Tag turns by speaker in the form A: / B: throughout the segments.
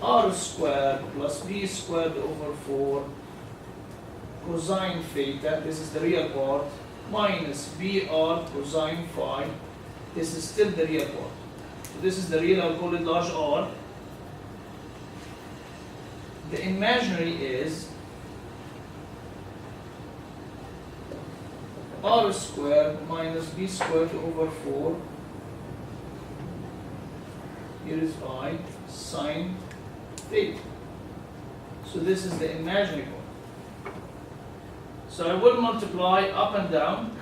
A: r squared plus b squared over 4 cosine theta, this is the real part, minus br cosine phi, this is still the real part. So this is the real, I'll call it large R. The imaginary is r squared minus b squared over 4, here is I, sine theta. So this is the imaginary part. So I will multiply up and down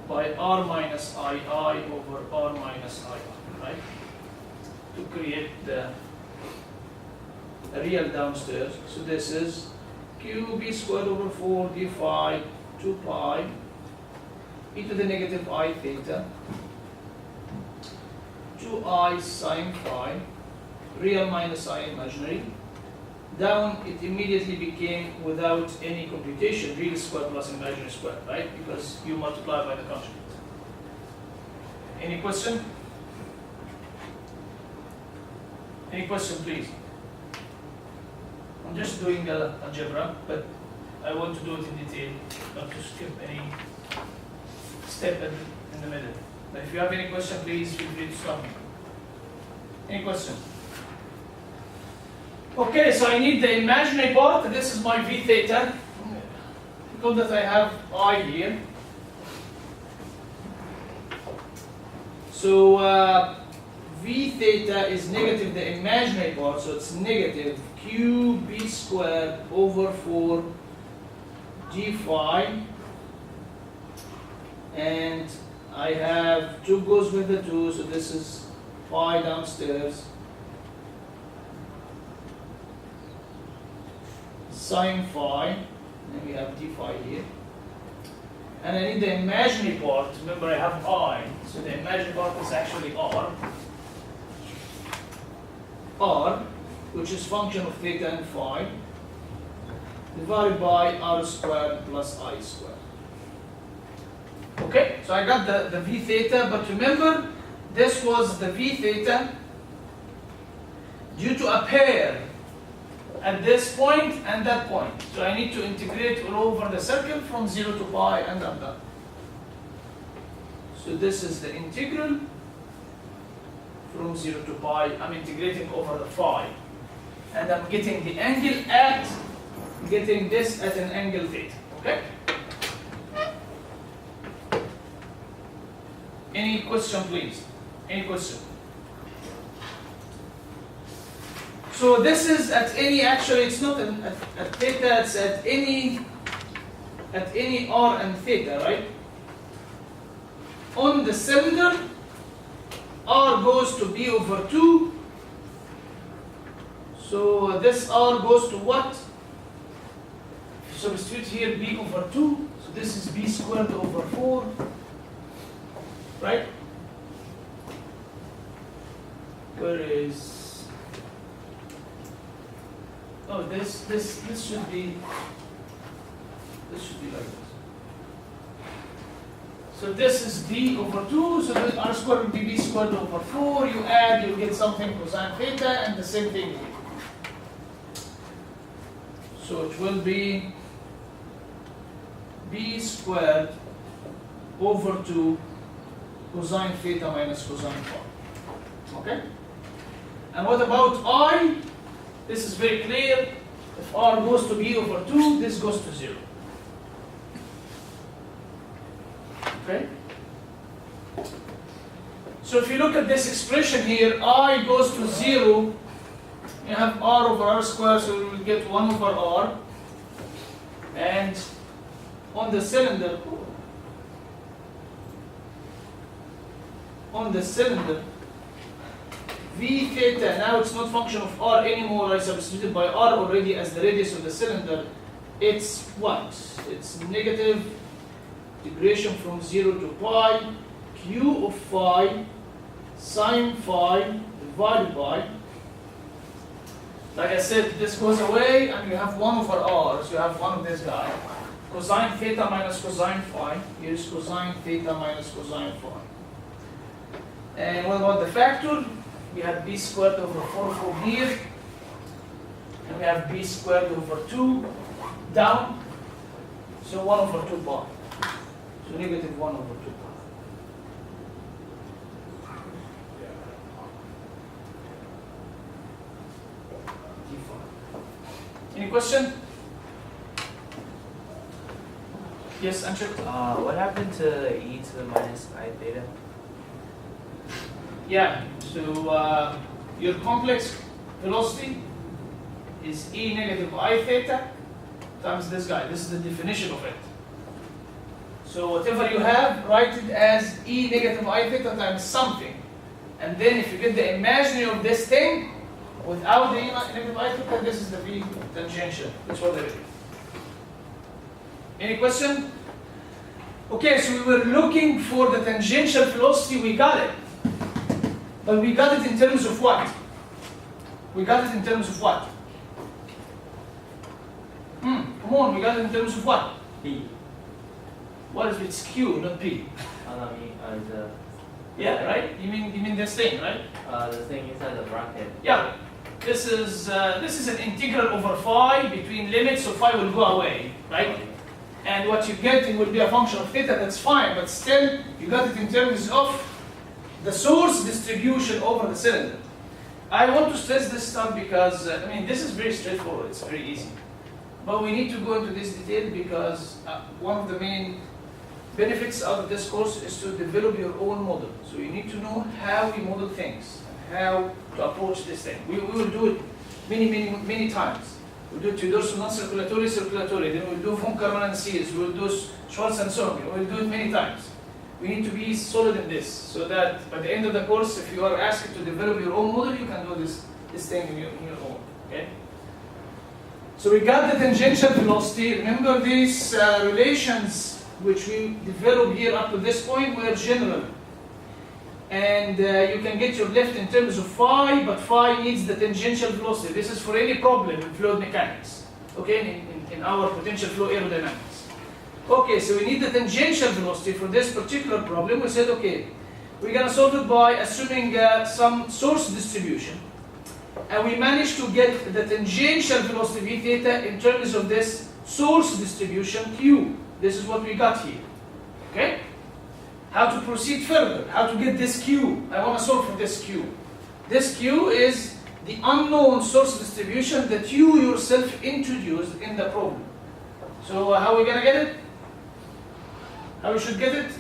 A: by r minus II over r minus II, right? To create the real downstairs. So this is qb squared over 4 d phi 2 pi e to the negative I theta 2I sine phi, real minus I imaginary. Down it immediately became without any computation, real squared plus imaginary squared, right? Because you multiply by the conjugate. Any question? Any question, please? I'm just doing algebra, but I want to do it in detail, not to skip any step in the middle. But if you have any question, please feel free to stop me. Any question? Okay, so I need the imaginary part. This is my v theta. Because that I have I here. So v theta is negative the imaginary part, so it's negative qb squared over 4 d phi, and I have 2 goes with the 2, so this is phi downstairs, sine phi, and we have d phi here. And I need the imaginary part. Remember, I have I, so the imaginary part is actually r, which is function of theta and phi, divided by r squared plus I squared. Okay, so I got the v theta, but remember, this was the v theta due to a pair at this point and that point. So I need to integrate all over the circle from 0 to pi, and I'm done. So this is the integral from 0 to pi. I'm integrating over the phi, and I'm getting the angle at, getting this at an angle theta. Okay? Any question, please? Any question? So this is at any, actually it's not at theta, it's at any r and theta, right? On the cylinder, r goes to b over 2. So this r goes to what? Substitute here b over 2. So this is b squared over 4. Right? Where is, oh, this should be like this. So this is b over 2, so the r squared will be b squared over 4. You add, you get something cosine theta, and the same thing here. So it will be b squared over 2 cosine theta minus cosine phi. Okay? And what about I? This is very clear. If r goes to b over 2, this goes to 0. Okay? So if you look at this expression here, I goes to 0, you have r over r squared, so we will get 1 over r. And on the cylinder, v theta, now it's not function of r anymore, I substituted by r already as the radius of the cylinder. It's what? It's negative integration from 0 to pi, q of phi, sine phi, divided by, like I said, this goes away and you have 1 over r, so you have 1 of this guy. Cosine theta minus cosine phi, here's cosine theta minus cosine phi. And what about the factor? we have b squared over 4 from here, and we have b squared over 2 down, so 1 over 2 pi. So negative 1 over 2 pi. Any question? Yes, Anshul?
B: What happened to e to the minus I theta?
A: Yeah, so your complex velocity is e negative I theta times this guy. This is the definition of it. So whatever you have, write it as e negative I theta times something. And then if you get the imaginary of this thing, without the e negative I theta, this is the v tangential. That's what it is. Any question? Okay, so we were looking for the tangential velocity, we got it. But we got it in terms of what? We got it in terms of what? Come on, we got it in terms of what?
B: P.
A: What is it? It's Q, not P. Yeah, right? You mean this thing, right?
B: The thing inside the bracket.
A: Yeah. This is an integral over phi between limits, so phi will go away, right? And what you get, it will be a function of theta, that's fine, but still, you got it in terms of the source distribution over the cylinder. I want to stress this stuff because, this is very straightforward, it's very easy. But we need to go into this detail because one of the main benefits of this course is to develop your own model. So you need to know how we model things, and how to approach this thing. We will do it many times. We'll do Theodorsen non-circulatory, circulatory, then we'll do von Karman and series, we'll do Schwarz and Sohn, we'll do it many times. We need to be solid in this, so that by the end of the course, if you are asked to develop your own model, you can do this thing in your own, okay? So we got the tangential velocity. Remember these relations which we developed here up to this point were general. And you can get your lift in terms of phi, but phi needs the tangential velocity. This is for any problem in fluid mechanics, okay, in our potential flow aerodynamics. Okay, so we need the tangential velocity for this particular problem. We said, okay, we're going to solve it by assuming some source distribution. And we managed to get the tangential velocity v theta in terms of this source distribution q. This is what we got here, okay? How to proceed further, how to get this q. I want to solve for this q. This q is the unknown source distribution that you yourself introduced in the problem. So how are we going to get it? How we should get it?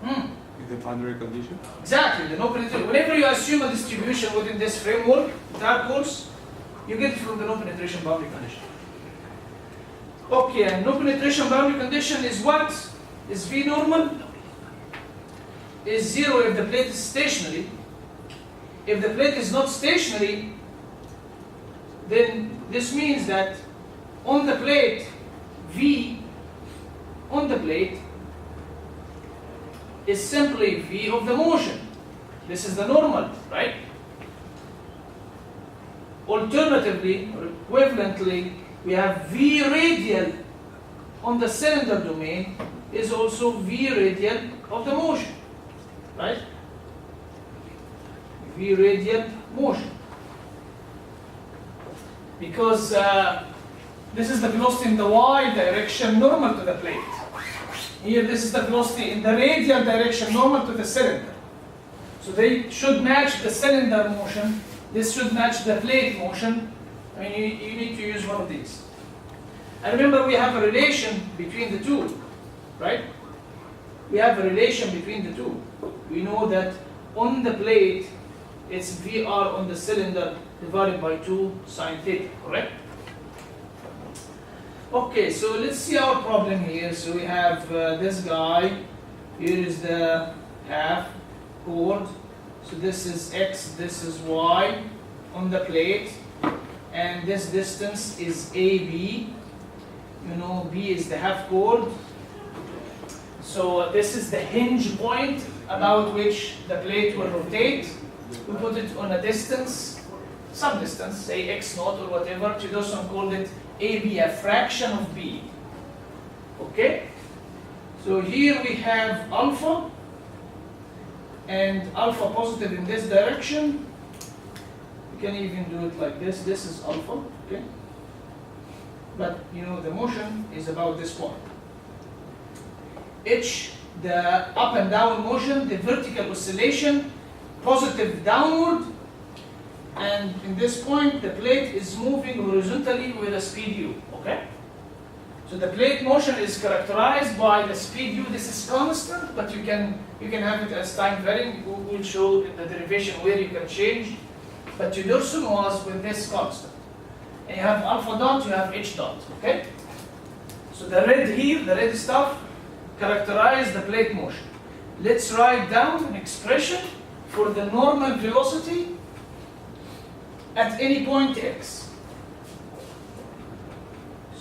C: With the boundary condition?
A: Exactly, the no penetration. Whenever you assume a distribution within this framework, that course, you get it from the no penetration boundary condition. Okay, and no penetration boundary condition is what? Is V normal? Is 0 if the plate is stationary. If the plate is not stationary, then this means that on the plate, V on the plate is simply V of the motion. This is the normal, right? Alternatively, or equivalently, we have V radial on the cylinder domain is also V radial of the motion, right? V radial motion. Because this is the velocity in the y direction normal to the plate. Here this is the velocity in the radial direction normal to the cylinder. So they should match the cylinder motion. This should match the plate motion. You need to use one of these. And remember, we have a relation between the two, right? We have a relation between the two. We know that on the plate, it's VR on the cylinder divided by 2 sine theta, correct? Okay, so let's see our problem here. So we have this guy. Here is the half chord. So this is x, this is y on the plate. And this distance is AB. You know, B is the half chord. So this is the hinge point about which the plate will rotate. We put it on a distance, some distance, say x naught or whatever. Theodorsen called it AB, a fraction of B. Okay? So here we have alpha, and alpha positive in this direction. You can even do it like this. This is alpha, okay? But you know the motion is about this point. H, the up and down motion, the vertical oscillation, positive downward, and in this point the plate is moving horizontally with a speed u, okay? So the plate motion is characterized by the speed u. This is constant, but you can have it as time varying. We'll show in the derivation where you can change. But Theodorsen was with this constant. And you have alpha dot, you have h dot, okay? So the red here, the red stuff, characterize the plate motion. Let's write down an expression for the normal velocity at any point x.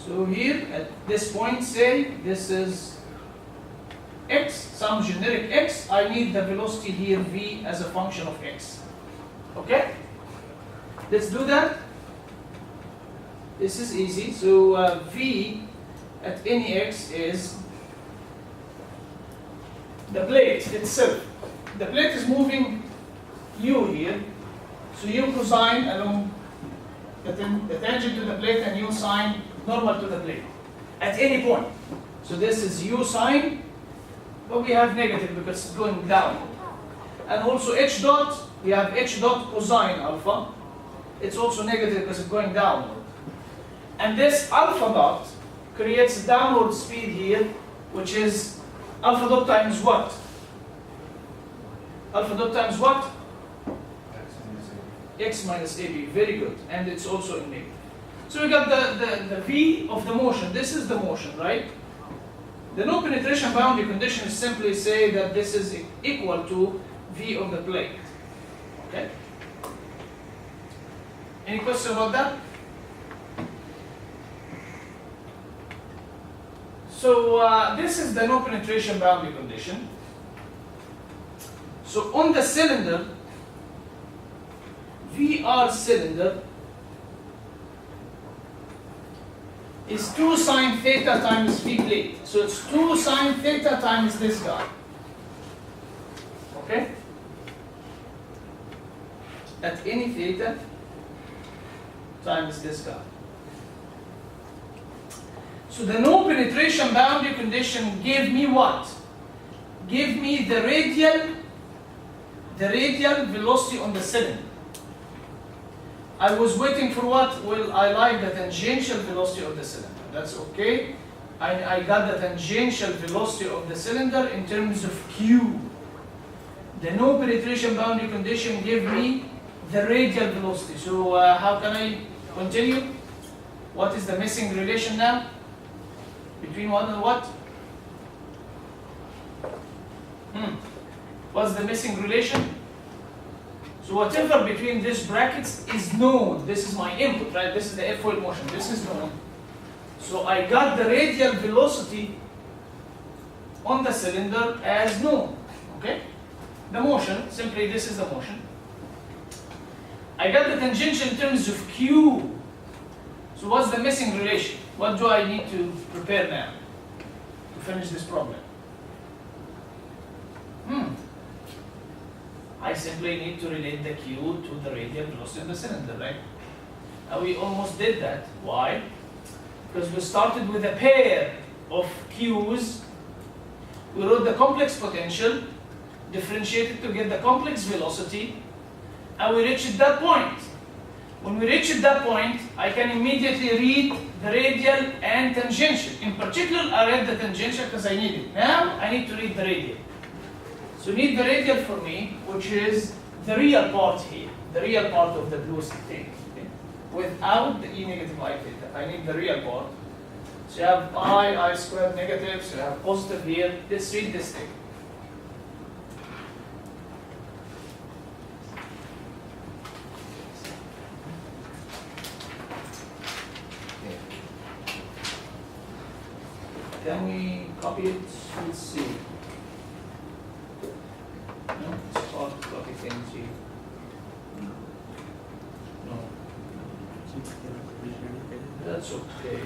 A: So here, at this point, say this is x, some generic x. I need the velocity here, v, as a function of x. Okay? Let's do that. This is easy. So v at any x is the plate itself. The plate is moving u here. So u cosine along the tangent to the plate and u sine normal to the plate at any point. So this is u sine, but we have negative because it's going down. And also h dot, we have h dot cosine alpha. It's also negative because it's going downward. And this alpha dot creates a downward speed here, which is alpha dot times what? Alpha dot times what? X minus AB. Very good. And it's also in negative. So we got the V of the motion. This is the motion, right? The no penetration boundary condition is simply say that this is equal to V of the plate. Okay? Any question about that? So this is the no penetration boundary condition. So on the cylinder, VR cylinder is 2 sine theta times V plate. So it's 2 sine theta times this guy. Okay? At any theta times this guy. So the no penetration boundary condition gave me what? Gave me the radial velocity on the cylinder. I was waiting for what? Well, I like the tangential velocity of the cylinder. That's okay. I got the tangential velocity of the cylinder in terms of Q. The no penetration boundary condition gave me the radial velocity. So how can I continue? What is the missing relation now? Between what and what? What's the missing relation? So whatever between these brackets is known. This is my input, right? This is the airfoil motion. This is known. So I got the radial velocity on the cylinder as known. Okay? The motion, simply this is the motion. I got the tangential in terms of Q. So what's the missing relation? What do I need to prepare now to finish this problem? I simply need to relate the Q to the radial velocity of the cylinder, right? We almost did that. Why? Because we started with a pair of Q's. We wrote the complex potential, differentiated to get the complex velocity, and we reached that point. When we reach that point, I can immediately read the radial and tangential. In particular, I read the tangential because I need it. Now, I need to read the radial. So need the radial for me, which is the real part here, the real part of the blue thing. Okay? Without the E negative I theta. I need the real part. So you have I squared negative, so you have positive here. Let's read this thing. Can we copy it? Let's see. No, it's hard to copy things here. No. That's okay.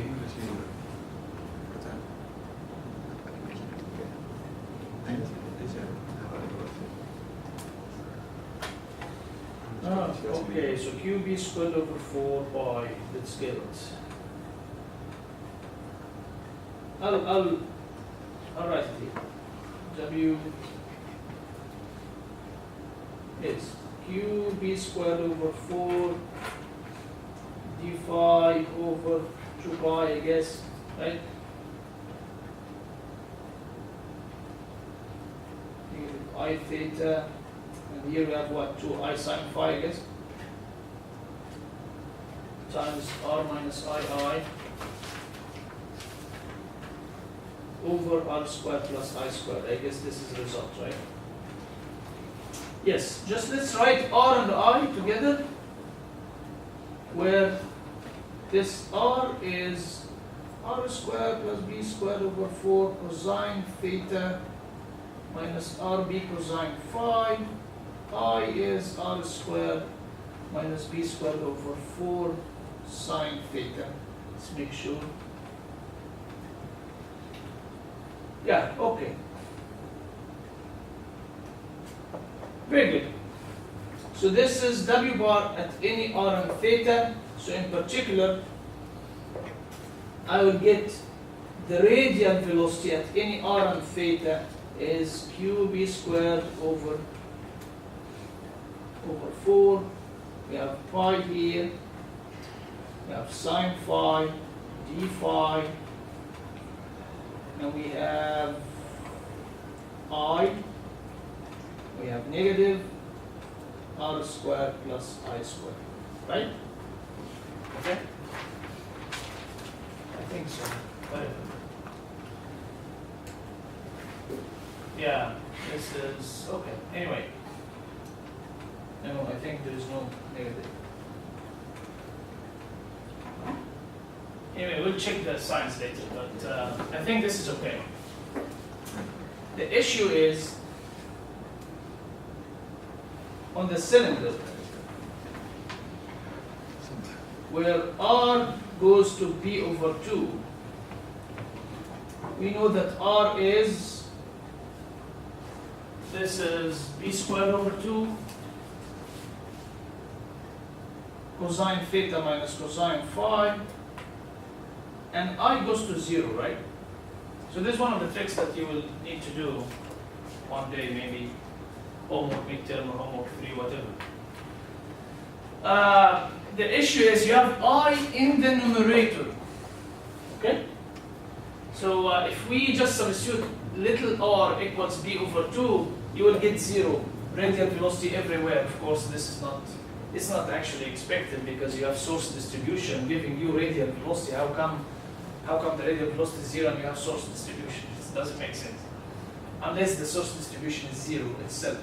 A: Okay, so QB squared over 4 pi, let's get it. I'll write it here. W is QB squared over 4 d phi over 2 pi, I guess, right? I theta, and here we have what, 2I sine phi, I guess, times R minus II over R squared plus I squared. I guess this is the result, right? Yes, just let's write R and I together, where this R is R squared plus B squared over 4 cosine theta minus RB cosine phi. I is R squared minus B squared over 4 sine theta. Let's make sure. Yeah, okay. Very good. So this is W bar at any R and theta. So in particular, I will get the radial velocity at any R and theta is QB squared over 4. We have pi here. We have sine phi, d phi, and we have I. We have negative R squared plus I squared, right? Okay? I think so. Yeah, this is, okay, anyway. No, I think there is no negative. Anyway, we'll check the signs later, but I think this is okay. The issue is on the cylinder, where R goes to B over 2, we know that R is, this is B squared over 2 cosine theta minus cosine phi, and I goes to 0, right? So this is one of the tricks that you will need to do one day, maybe homework midterm or homework 3, whatever. The issue is you have I in the numerator, okay? So if we just substitute little r equals b over 2, you will get 0. Radial velocity everywhere. Of course, this is not, it's not actually expected because you have source distribution giving you radial velocity. How come the radial velocity is 0 and you have source distribution? This doesn't make sense. Unless the source distribution is 0 itself.